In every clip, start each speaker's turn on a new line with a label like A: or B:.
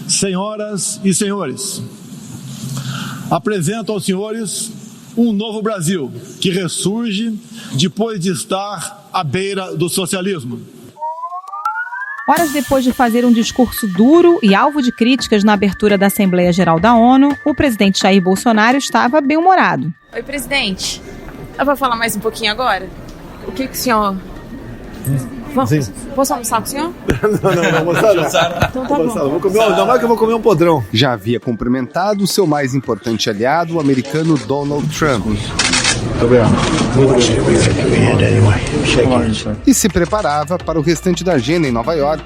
A: Senhoras e senhores, apresento aos senhores um novo Brasil que ressurge depois de estar à beira do socialismo.
B: Horas depois de fazer um discurso duro e alvo de críticas na abertura da Assembleia Geral da ONU, o presidente Jair Bolsonaro estava bem-humorado.
C: Oi, presidente. Eu vou falar mais um pouquinho agora? O que o senhor... Posso almoçar com o senhor?
A: Não, almoçar.
C: Então tá bom.
A: Vou comer, não é que eu vou comer um podrão.
D: Já havia cumprimentado o seu mais importante aliado, o americano Donald Trump. E se preparava para o restante da agenda em Nova York,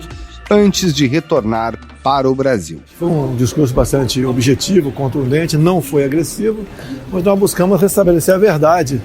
D: antes de retornar para o Brasil.
A: Foi um discurso bastante objetivo, contundente, não foi agressivo, mas nós buscamos restabelecer a verdade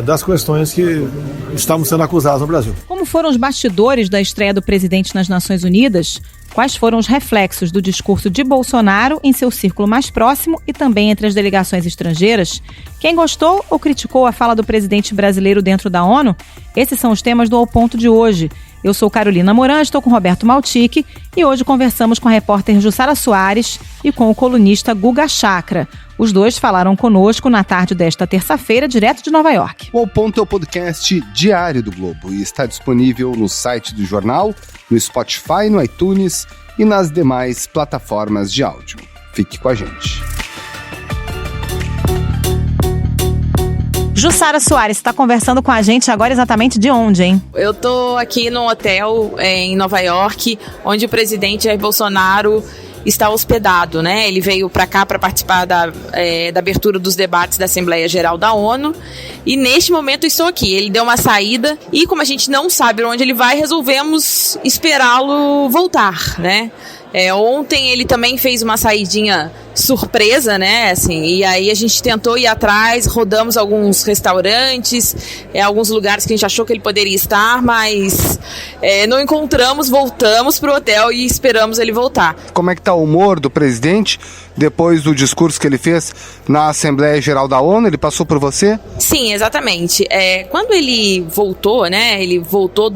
A: das questões que estavam sendo acusadas no Brasil.
B: Como foram os bastidores da estreia do presidente nas Nações Unidas? Quais foram os reflexos do discurso de Bolsonaro em seu círculo mais próximo e também entre as delegações estrangeiras? Quem gostou ou criticou a fala do presidente brasileiro dentro da ONU? Esses são os temas do Ao Ponto de hoje. Eu sou Carolina Moran, estou com Roberto Maltic e hoje conversamos com a repórter Jussara Soares e com o colunista Guga Chakra. Os dois falaram conosco na tarde desta terça-feira, direto de Nova York.
D: O Ao Ponto é o podcast diário do Globo e está disponível no site do jornal, no Spotify, no iTunes e nas demais plataformas de áudio. Fique com a gente.
B: Jussara Soares está conversando com a gente agora exatamente de onde, hein?
C: Eu tô aqui num hotel em Nova York, onde o presidente Jair Bolsonaro está hospedado, né? Ele veio para cá para participar da abertura dos debates da Assembleia Geral da ONU e neste momento estou aqui. Ele deu uma saída e como a gente não sabe onde ele vai, resolvemos esperá-lo voltar, né? Ontem ele também fez uma saidinha surpresa, né, assim, e aí a gente tentou ir atrás, rodamos alguns restaurantes, alguns lugares que a gente achou que ele poderia estar, mas não encontramos, voltamos pro hotel e esperamos ele voltar.
D: Como é que tá o humor do presidente depois do discurso que ele fez na Assembleia Geral da ONU? Ele passou por você?
C: Sim, exatamente. Quando ele voltou, né, ele voltou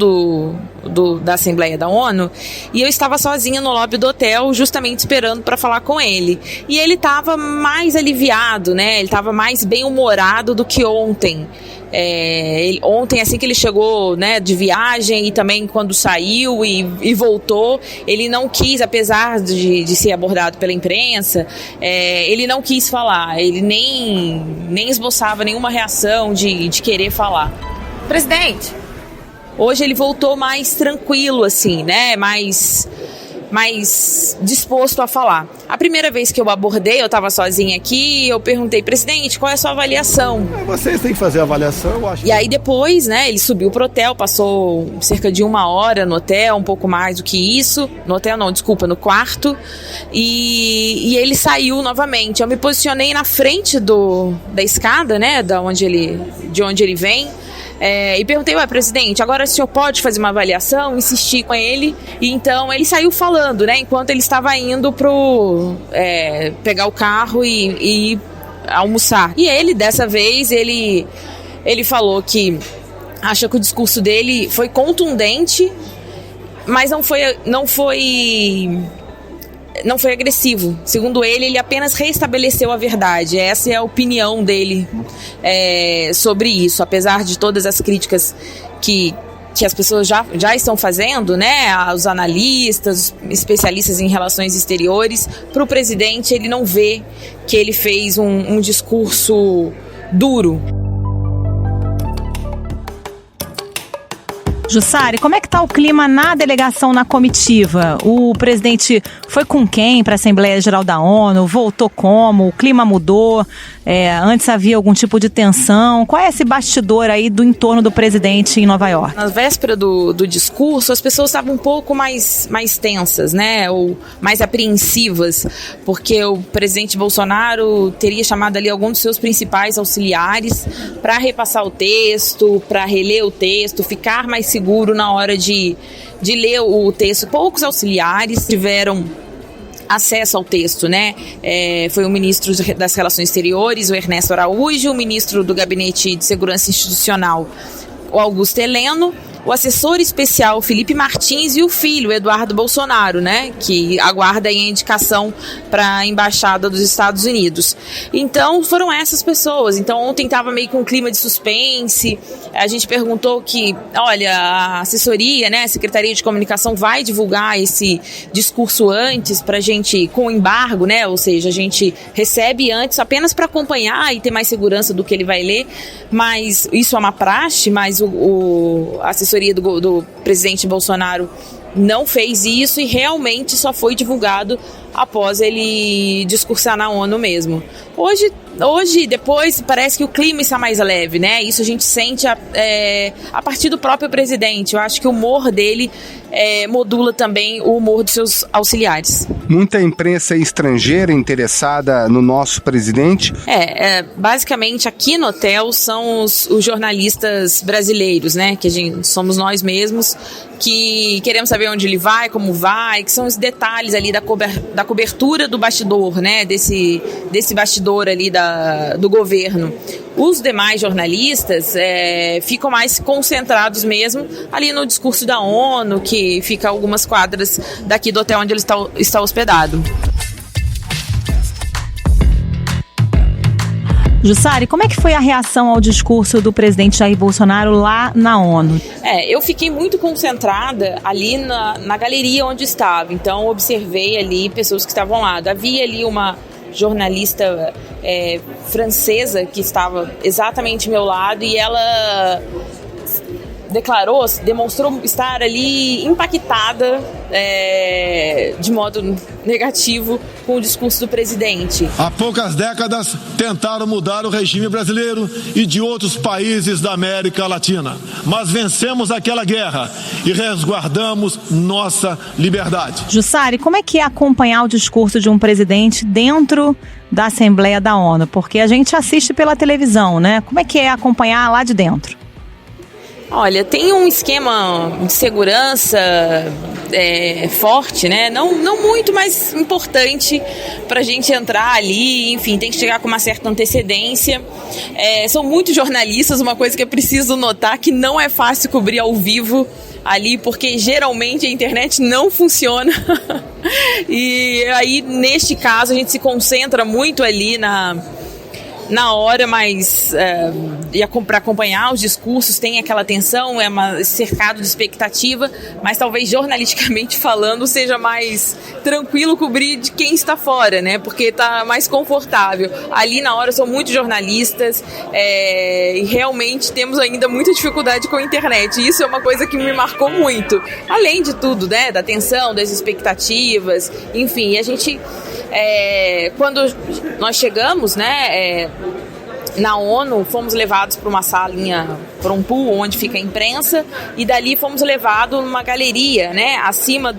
C: da Assembleia da ONU e eu estava sozinha no lobby do hotel justamente esperando para falar com ele. E ele estava mais aliviado, né? Ele estava mais bem-humorado do que ontem. Ontem, assim que ele chegou, né, de viagem e também quando saiu e voltou, ele não quis, apesar de ser abordado pela imprensa, ele não quis falar, ele nem esboçava nenhuma reação de querer falar. Presidente, hoje ele voltou mais tranquilo, assim, né, mais disposto a falar. A primeira vez que eu abordei, eu estava sozinha aqui, eu perguntei, presidente, qual é a sua avaliação?
A: Vocês têm que fazer a avaliação, eu acho.
C: E aí depois, né, ele subiu pro hotel, passou cerca de 1 hora no hotel, um pouco mais do que isso, no quarto, e ele saiu novamente. Eu me posicionei na frente da escada, né, de onde ele vem, e perguntei, presidente, agora o senhor pode fazer uma avaliação? Insisti com ele, e então ele saiu falando, né, enquanto ele estava indo pegar o carro e almoçar. E ele, dessa vez, ele falou acha que o discurso dele foi contundente, mas não foi agressivo. Segundo ele apenas reestabeleceu a verdade. Essa é a opinião dele sobre isso. Apesar de todas as críticas que as pessoas já estão fazendo, né? Os analistas, os especialistas em relações exteriores, para o presidente, ele não vê que ele fez um discurso duro.
B: Jussara, como é que está o clima na delegação, na comitiva? O presidente foi com quem para a Assembleia Geral da ONU? Voltou como? O clima mudou? Antes havia algum tipo de tensão? Qual é esse bastidor aí do entorno do presidente em Nova York?
C: Na véspera do discurso, as pessoas estavam um pouco mais tensas, né? Ou mais apreensivas, porque o presidente Bolsonaro teria chamado ali alguns dos seus principais auxiliares para repassar o texto, para reler o texto, ficar mais seguro na hora de ler o texto. Poucos auxiliares tiveram acesso ao texto, né? Foi o ministro das Relações Exteriores, o Ernesto Araújo, o ministro do Gabinete de Segurança Institucional, o Augusto Heleno, o assessor especial Felipe Martins e o filho, Eduardo Bolsonaro, né, que aguarda aí a indicação para a Embaixada dos Estados Unidos. Então, foram essas pessoas. Então, ontem estava meio com um clima de suspense. A gente perguntou que, olha, a assessoria, né, a Secretaria de Comunicação vai divulgar esse discurso antes para a gente, com embargo, né, ou seja, a gente recebe antes apenas para acompanhar e ter mais segurança do que ele vai ler, mas isso é uma praxe, mas a assessoria do presidente Bolsonaro não fez isso e realmente só foi divulgado após ele discursar na ONU mesmo. Hoje, depois, parece que o clima está mais leve, né? Isso a gente sente a partir do próprio presidente. Eu acho que o humor dele modula também o humor dos seus auxiliares.
D: Muita imprensa estrangeira interessada no nosso presidente?
C: Basicamente aqui no hotel são os jornalistas brasileiros, né? Que somos nós mesmos, que queremos saber onde ele vai, como vai, que são os detalhes ali da cobertura do bastidor, né? Desse bastidor ali do governo. Os demais jornalistas ficam mais concentrados mesmo ali no discurso da ONU, que fica a algumas quadras daqui do hotel onde ele está hospedado.
B: Jussari, como é que foi a reação ao discurso do presidente Jair Bolsonaro lá na ONU?
C: Eu fiquei muito concentrada ali na galeria onde estava, então observei ali pessoas que estavam lá. Havia ali uma jornalista francesa que estava exatamente ao meu lado e ela demonstrou estar ali impactada de modo negativo com o discurso do presidente.
E: Há poucas décadas tentaram mudar o regime brasileiro e de outros países da América Latina, mas vencemos aquela guerra e resguardamos nossa liberdade.
B: Jussari, como é que é acompanhar o discurso de um presidente dentro da Assembleia da ONU? Porque a gente assiste pela televisão, né? Como é que é acompanhar lá de dentro?
C: Olha, tem um esquema de segurança forte, né? Não muito, mas importante para a gente entrar ali. Enfim, tem que chegar com uma certa antecedência. São muitos jornalistas, uma coisa que é preciso notar, que não é fácil cobrir ao vivo ali, porque geralmente a internet não funciona. E aí, neste caso, a gente se concentra muito ali na hora, mas para acompanhar os discursos tem aquela tensão, cercado de expectativa, mas talvez jornalisticamente falando seja mais tranquilo cobrir de quem está fora, né? Porque está mais confortável. Ali na hora são muitos jornalistas e realmente temos ainda muita dificuldade com a internet. Isso é uma coisa que me marcou muito. Além de tudo, né? Da tensão, das expectativas, enfim, a gente... quando nós chegamos, né, na ONU, fomos levados para uma salinha, para um pool onde fica a imprensa, e dali fomos levados numa galeria, né, acima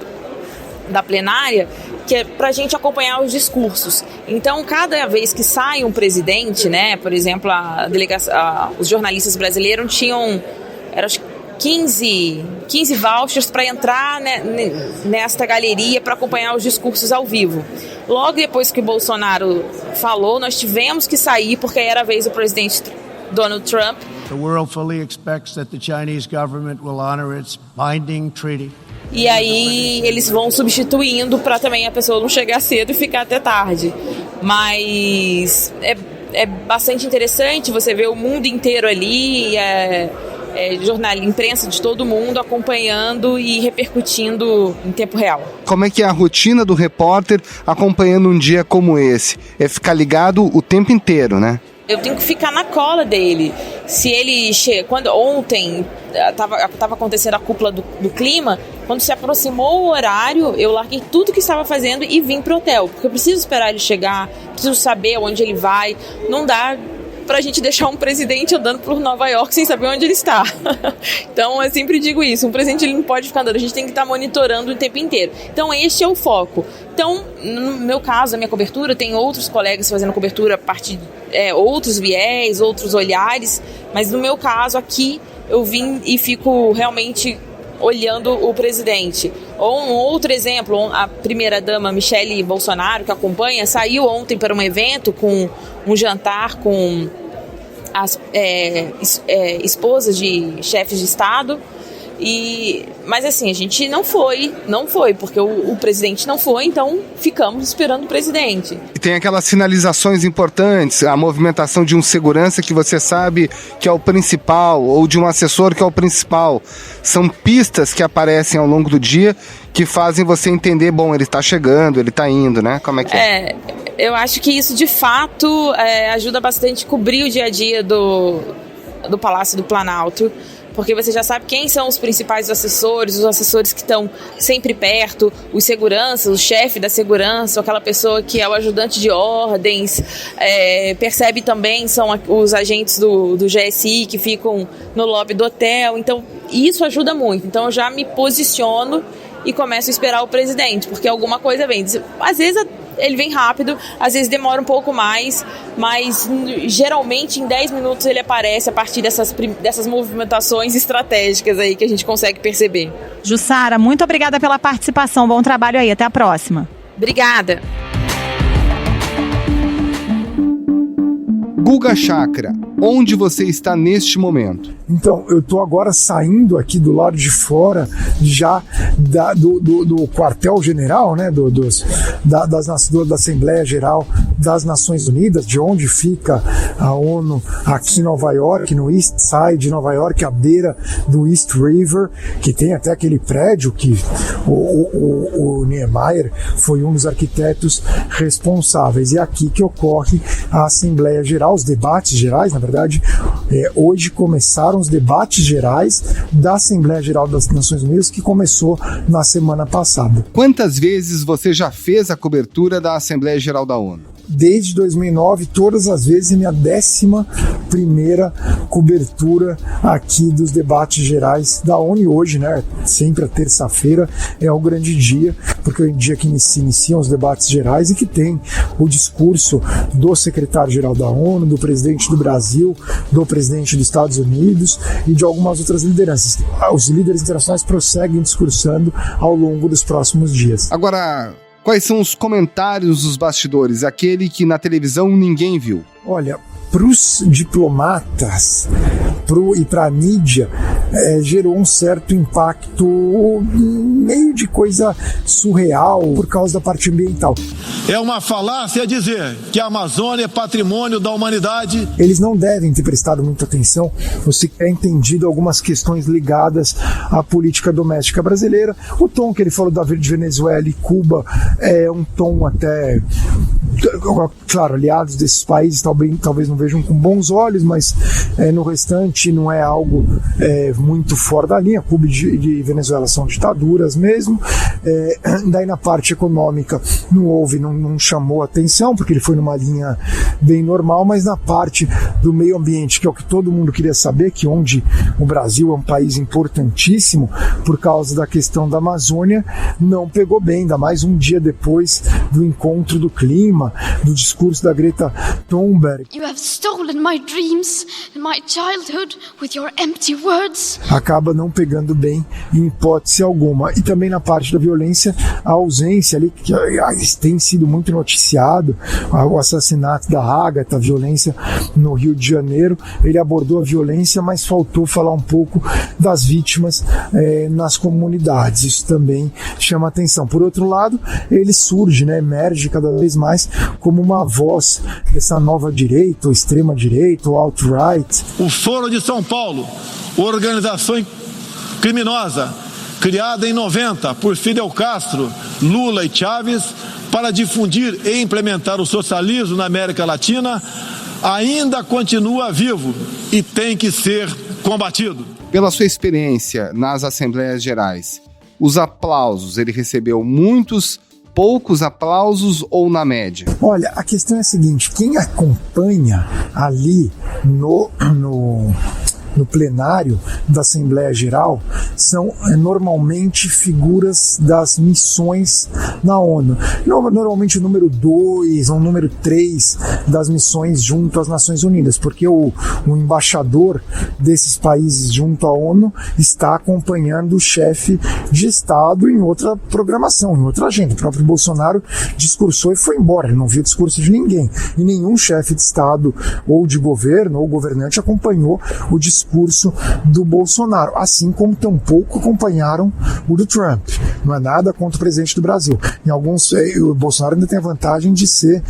C: da plenária, que é para a gente acompanhar os discursos. Então, cada vez que sai um presidente, né, por exemplo, os jornalistas brasileiros tinham, acho que 15 vouchers para entrar, né, nesta galeria para acompanhar os discursos ao vivo. Logo depois que o Bolsonaro falou, nós tivemos que sair porque era a vez do presidente Donald Trump.
F: The world fully expects that the Chinese government will honor its binding treaty.
C: E aí eles vão substituindo para também a pessoa não chegar cedo e ficar até tarde. Mas é bastante interessante você ver o mundo inteiro ali, imprensa de todo mundo acompanhando e repercutindo em tempo real.
D: Como é que é a rotina do repórter acompanhando um dia como esse? É ficar ligado o tempo inteiro, né?
C: Eu tenho que ficar na cola dele. Se ele quando ontem estava acontecendo a cúpula do clima, quando se aproximou o horário, eu larguei tudo que estava fazendo e vim pro hotel, porque eu preciso esperar ele chegar, preciso saber onde ele vai. Não dá pra gente deixar um presidente andando por Nova York sem saber onde ele está. Então, eu sempre digo isso, um presidente ele não pode ficar andando, a gente tem que estar monitorando o tempo inteiro. Então, este é o foco. Então, no meu caso, a minha cobertura, tem outros colegas fazendo cobertura a partir de outros viés, outros olhares, mas no meu caso, aqui, eu vim e fico realmente olhando o presidente. Ou um outro exemplo, a primeira-dama Michele Bolsonaro, que acompanha, saiu ontem para um evento com um jantar com as esposas de chefes de Estado Mas assim, a gente não foi, porque o presidente não foi, então ficamos esperando o presidente.
D: E tem aquelas sinalizações importantes, a movimentação de um segurança que você sabe que é o principal, ou de um assessor que é o principal. São pistas que aparecem ao longo do dia que fazem você entender, bom, ele está chegando, ele está indo, né? Como é que é?
C: Eu acho que isso de fato ajuda bastante a cobrir o dia a dia do Palácio do Planalto, porque você já sabe quem são os principais assessores, os assessores que estão sempre perto, os seguranças, o chefe da segurança, aquela pessoa que é o ajudante de ordens, percebe também, são os agentes do GSI que ficam no lobby do hotel, então isso ajuda muito. Então eu já me posiciono e começo a esperar o presidente, porque alguma coisa vem. Às vezes ele vem rápido, às vezes demora um pouco mais, mas geralmente em 10 minutos ele aparece a partir dessas movimentações estratégicas aí que a gente consegue perceber.
B: Jussara, muito obrigada pela participação, bom trabalho aí, até a próxima.
C: Obrigada.
D: Guga Chakra, onde você está neste momento?
G: Então, eu estou agora saindo aqui do lado de fora já do quartel-general, né, da Assembleia Geral das Nações Unidas, de onde fica a ONU aqui em Nova York, no East Side de Nova York, à beira do East River, que tem até aquele prédio que o Niemeyer foi um dos arquitetos responsáveis. E é aqui que ocorre a Assembleia Geral, os debates gerais, na verdade. Hoje começaram os debates gerais da Assembleia Geral das Nações Unidas, que começou na semana passada.
D: Quantas vezes você já fez a cobertura da Assembleia Geral da ONU?
G: Desde 2009, todas as vezes, minha 11ª cobertura aqui dos debates gerais da ONU. E hoje, né, sempre a terça-feira é o grande dia, porque é o dia que se iniciam os debates gerais e que tem o discurso do secretário-geral da ONU, do presidente do Brasil, do presidente dos Estados Unidos e de algumas outras lideranças. Os líderes internacionais prosseguem discursando ao longo dos próximos dias.
D: Agora, quais são os comentários dos bastidores, aquele que na televisão ninguém viu?
G: Olha, para os diplomatas e para a mídia, gerou um certo impacto, meio de coisa surreal, por causa da parte ambiental.
E: É uma falácia dizer que a Amazônia é patrimônio da humanidade.
G: Eles não devem ter prestado muita atenção ou sequer entendido algumas questões ligadas à política doméstica brasileira. O tom que ele falou de Venezuela e Cuba é um tom até... Claro, aliados desses países talvez não vejam com bons olhos, mas no restante não é algo muito fora da linha. Cuba e Venezuela são ditaduras mesmo. Daí na parte econômica não chamou atenção, porque ele foi numa linha bem normal, mas na parte do meio ambiente, que é o que todo mundo queria saber, que onde o Brasil é um país importantíssimo por causa da questão da Amazônia, não pegou bem, ainda mais um dia depois do encontro do clima, do discurso da Greta Thunberg.
H: You have stolen my dreams and my childhood with your empty words.
G: Acaba não pegando bem em hipótese alguma. E também na parte da violência, a ausência ali, que tem sido muito noticiado, o assassinato da Agatha, a violência no Rio de Janeiro. Ele abordou a violência, mas faltou falar um pouco das vítimas nas comunidades. Isso também chama atenção. Por outro lado, ele surge, emerge cada vez mais como uma voz dessa nova direita, ou extrema direita, ou alt-right.
E: O Foro de São Paulo, organização criminosa, criada em 90 por Fidel Castro, Lula e Chávez, para difundir e implementar o socialismo na América Latina, ainda continua vivo e tem que ser combatido.
D: Pela sua experiência nas Assembleias Gerais, os aplausos, ele recebeu muitos, poucos aplausos ou na média?
G: Olha, a questão é a seguinte, quem acompanha ali no plenário da Assembleia Geral são normalmente figuras das missões na ONU. Normalmente o número 2 ou o número 3 das missões junto às Nações Unidas, porque o embaixador desses países junto à ONU está acompanhando o chefe de Estado em outra programação, em outra agenda. O próprio Bolsonaro discursou e foi embora, ele não viu o discurso de ninguém. E nenhum chefe de Estado ou de governo ou governante acompanhou o discurso discurso do Bolsonaro, assim como tampouco acompanharam o do Trump. Não é nada contra o presidente do Brasil. Em alguns, o Bolsonaro ainda tem a vantagem de ser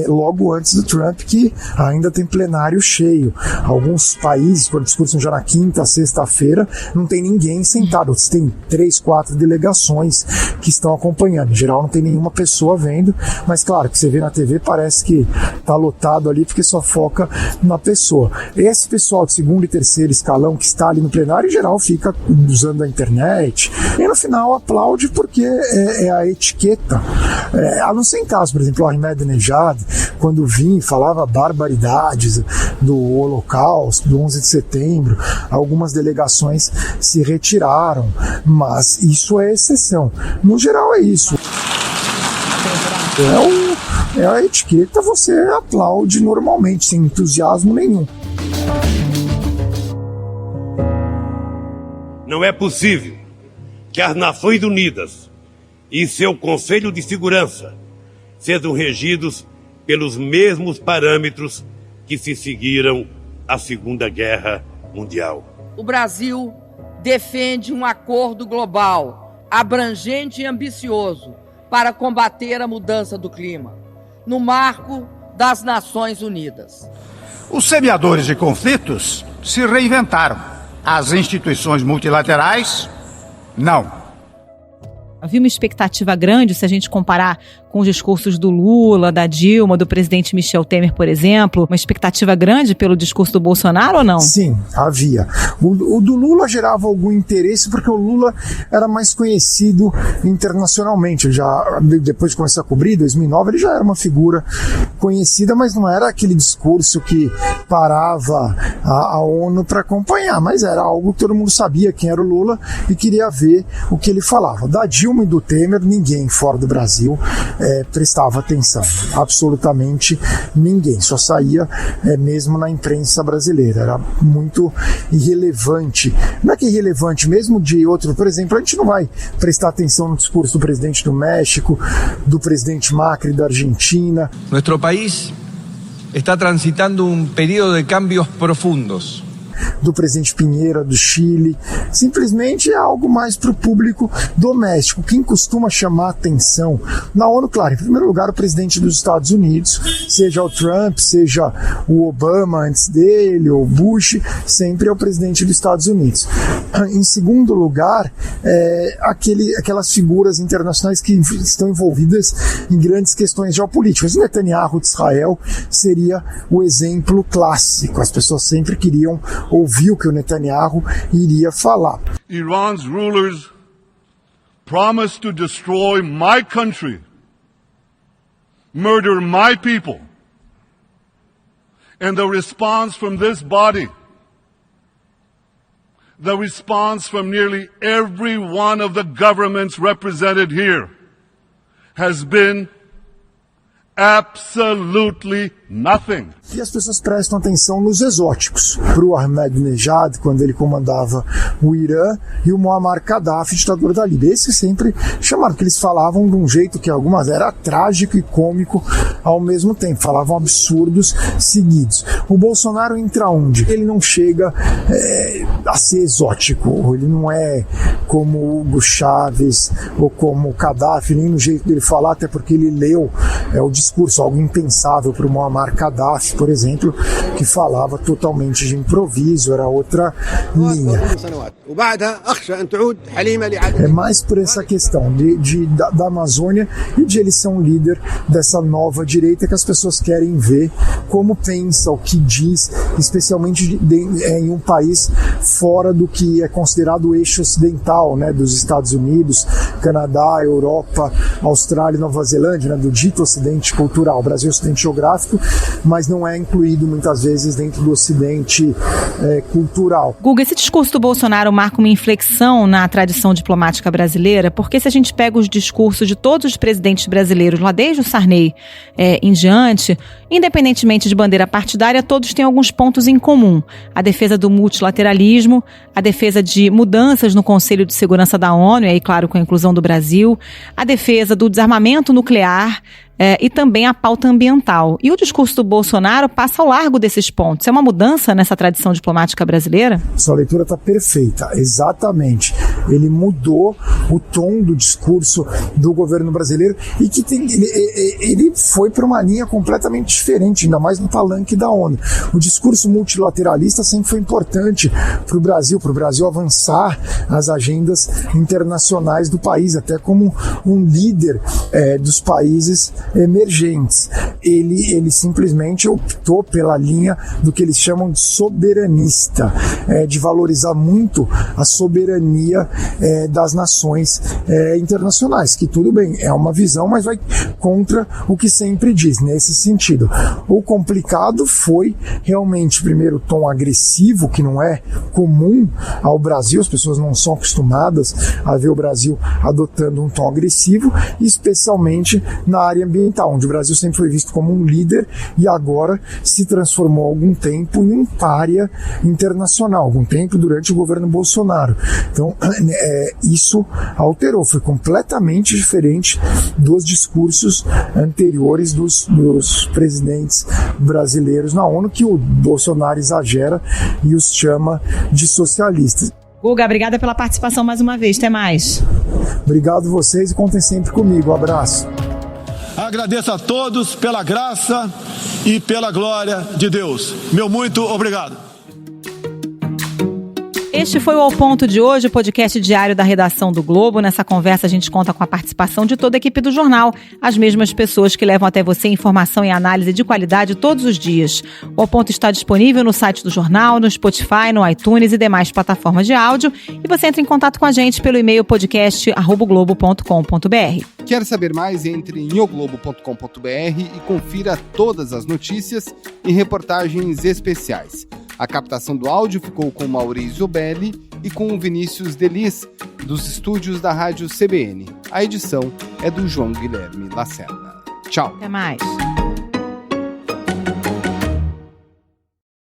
G: logo antes do Trump, que ainda tem plenário cheio. Alguns países, quando discursam já na quinta, sexta-feira, não tem ninguém sentado. Você tem 3, 4 delegações que estão acompanhando. Em geral, não tem nenhuma pessoa vendo, mas claro, que você vê na TV parece que está lotado ali porque só foca na pessoa. Esse pessoal de segundo e terceiro escalão que está ali no plenário, em geral, fica usando a internet e no final aplaude porque é a etiqueta. A não ser em caso, por exemplo, o Ahmadinejad, quando vinha e falava barbaridades do Holocausto, do 11 de setembro, algumas delegações se retiraram, mas isso é exceção. No geral é isso. É a etiqueta, você aplaude normalmente, sem entusiasmo nenhum.
I: Não é possível que as Nações Unidas e seu Conselho de Segurança sejam regidos pelos mesmos parâmetros que se seguiram à Segunda Guerra Mundial.
J: O Brasil defende um acordo global, abrangente e ambicioso, para combater a mudança do clima, no marco das Nações Unidas.
K: Os semeadores de conflitos se reinventaram. As instituições multilaterais, não.
B: Havia uma expectativa grande, se a gente comparar com os discursos do Lula, da Dilma, do presidente Michel Temer, por exemplo, uma expectativa grande pelo discurso do Bolsonaro ou não?
G: Sim, havia. O do Lula gerava algum interesse porque o Lula era mais conhecido internacionalmente. Ele já, depois de começar a cobrir, em 2009, ele já era uma figura conhecida, mas não era aquele discurso que parava a ONU para acompanhar, mas era algo que todo mundo sabia quem era o Lula e queria ver o que ele falava. Da Dilma e do Temer, ninguém fora do Brasil prestava atenção, absolutamente ninguém, só saía mesmo na imprensa brasileira, era muito irrelevante. Não é que é irrelevante, mesmo de outro, por exemplo, a gente não vai prestar atenção no discurso do presidente do México, do presidente Macri da Argentina.
L: Nuestro país está transitando um período de cambios profundos.
G: Do presidente Pinheira do Chile, simplesmente é algo mais para o público doméstico. Quem costuma chamar atenção na ONU, claro, em primeiro lugar o presidente dos Estados Unidos, seja o Trump, seja o Obama antes dele, ou Bush, sempre é o presidente dos Estados Unidos. Em segundo lugar, aquelas figuras internacionais que estão envolvidas em grandes questões geopolíticas. O Netanyahu de Israel seria o exemplo clássico. As pessoas sempre queriam ouvir o que o Netanyahu iria falar.
M: Iran's rulers promised to destroy my country, murder my people, and the response from this body, the response from nearly every one of the governments represented here, has been absolutely nothing.
G: E as pessoas prestam atenção nos exóticos. Para o Ahmadinejad, quando ele comandava o Irã, e o Muammar Gaddafi, ditador da Líbia. Esses sempre chamaram, porque eles falavam de um jeito que algumas era trágico e cômico ao mesmo tempo. Falavam absurdos seguidos. O Bolsonaro entra onde? Ele não chega a ser exótico. Ele não é como o Hugo Chávez ou como o Gaddafi, nem no jeito dele falar, até porque ele leu o discurso, algo impensável para o Muammar Gaddafi, por exemplo, que falava totalmente de improviso, era outra linha. É mais por essa questão da Amazônia e de ele ser um líder dessa nova direita que as pessoas querem ver como pensa, o que diz, especialmente em um país fora do que é considerado o eixo ocidental, né, dos Estados Unidos, Canadá, Europa, Austrália e Nova Zelândia, né, do dito ocidente cultural. O Brasil é ocidente geográfico, mas não é incluído muitas vezes dentro do ocidente cultural.
B: Guga, esse discurso do Bolsonaro marca uma inflexão na tradição diplomática brasileira, porque se a gente pega os discursos de todos os presidentes brasileiros, lá desde o Sarney em diante, independentemente de bandeira partidária, todos têm alguns pontos em comum. A defesa do multilateralismo, a defesa de mudanças no Conselho de Segurança da ONU, e aí, claro, com a inclusão do Brasil, a defesa do desarmamento nuclear, e também a pauta ambiental. E o discurso do Bolsonaro passa ao largo desses pontos. É uma mudança nessa tradição diplomática brasileira?
G: Sua leitura está perfeita, exatamente. Ele mudou o tom do discurso do governo brasileiro e que ele foi para uma linha completamente diferente, ainda mais no palanque da ONU. O discurso multilateralista sempre foi importante para o Brasil avançar as agendas internacionais do país, até como um líder dos países emergentes. Ele simplesmente optou pela linha do que eles chamam de soberanista, de valorizar muito a soberania das nações internacionais, que tudo bem, é uma visão, mas vai contra o que sempre diz, nesse sentido. O complicado foi realmente, primeiro, o tom agressivo, que não é comum ao Brasil, as pessoas não são acostumadas a ver o Brasil adotando um tom agressivo, especialmente na área ambiental, onde o Brasil sempre foi visto como um líder e agora se transformou há algum tempo em um pária internacional, algum tempo durante o governo Bolsonaro. Então, isso alterou, foi completamente diferente dos discursos anteriores dos presidentes brasileiros na ONU, que o Bolsonaro exagera e os chama de socialistas.
B: Guga, obrigada pela participação mais uma vez. Até mais.
G: Obrigado vocês e contem sempre comigo. Um abraço.
E: Agradeço a todos pela graça e pela glória de Deus. Meu muito obrigado.
B: Este foi o Ao Ponto de hoje, o podcast diário da redação do Globo. Nessa conversa a gente conta com a participação de toda a equipe do jornal, as mesmas pessoas que levam até você informação e análise de qualidade todos os dias. O Ao Ponto está disponível no site do jornal, no Spotify, no iTunes e demais plataformas de áudio. E você entra em contato com a gente pelo e-mail podcast@globo.com.br.
D: Quer saber mais? Entre em oglobo.com.br e confira todas as notícias e reportagens especiais. A captação do áudio ficou com Maurício Belli e com o Vinícius Delis, dos estúdios da Rádio CBN. A edição é do João Guilherme Lacerda. Tchau.
B: Até mais.